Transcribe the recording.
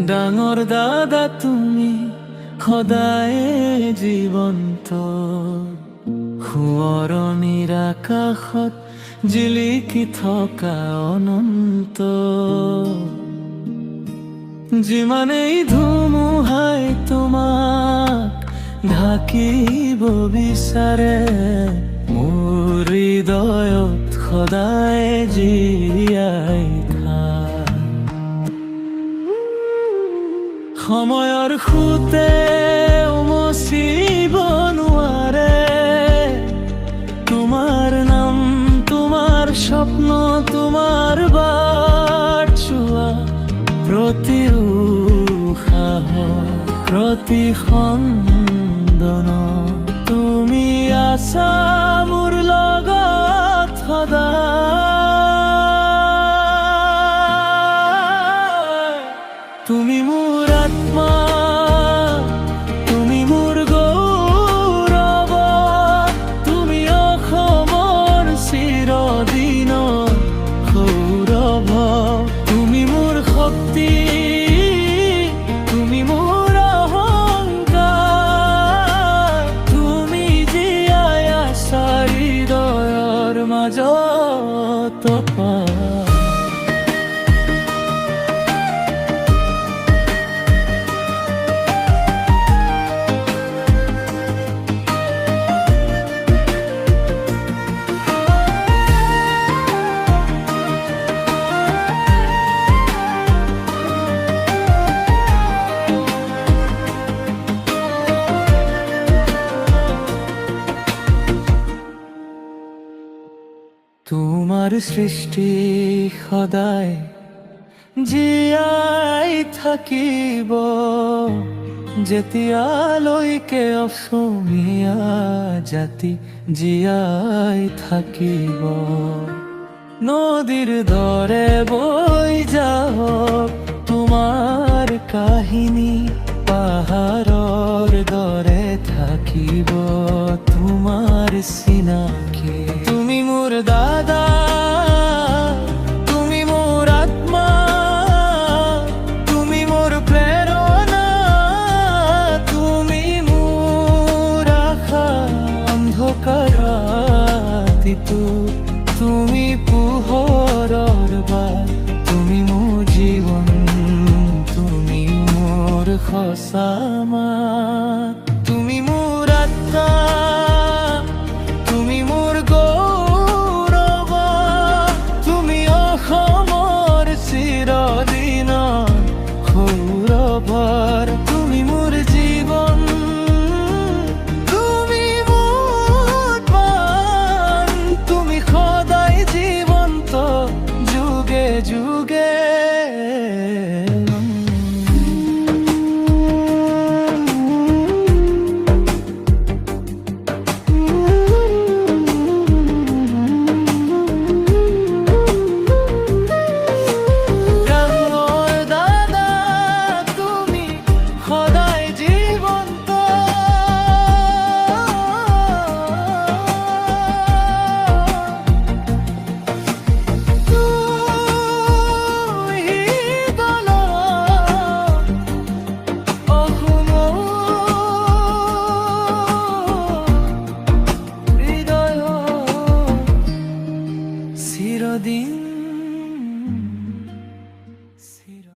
ডাঙৰ দাদা তুমি সদায়ে জীৱন্ত, সোঁৱৰণিৰ আকাশত জিলিকি থকা অনন্ত। যিমানেই ধুমুহাই তোমাক ঢাকিব বিচাৰে, মোৰ হৃদয়ত সদায় জীয়াই থাক। সময়ৰ সোঁতে মচিব নোৱাৰে তোমাৰ নাম, তোমাৰ স্বপ্ন, তোমাৰ বাট চোৱা। প্ৰতি উশাহ, প্ৰতি খন্দন তুমি আছা মোৰ লগত সদায়। তুমি মোৰ আত্মা, তুমি মোৰ গৌৰৱ, তুমি অসমৰ চিৰদিনৰ সৌৰভ। তুমি মোৰ শক্তি, তুমি মোৰ অহংকাৰ, তুমি জীয়াই আছা হৃদয়ৰ মাজত। তোমাৰ সৃষ্টি সদায় জীয়াই থাকিব, যেতিয়ালৈকে অসমীয়া জাতি জীয়াই থাকিব। নদীৰ দৰে বৈ যাওক তোমাৰ কাহিনী, পাহাৰৰ দৰে থাকিব তোমাৰ চিনাকি। তুমি মোৰ দাদা, তুমি মোৰ আত্মা, তুমি মোৰ প্ৰেৰণা, তুমি মোৰ আশা অন্ধকাৰ ৰাতিটো, তুমি পোহৰৰ বাট, তুমি মোৰ জীৱন, তুমি মোৰ সঁচা মাত। তুমি মোৰ আত্মা, তুমি মোৰ গৌৰৱ, তুমি অসমৰ চিৰদিনৰ সৌৰভ। তুমি মোৰ জীৱন, তুমি মোৰ প্ৰাণ, তুমি সদায় জীৱন্ত যুগে যুগে। চিরদিন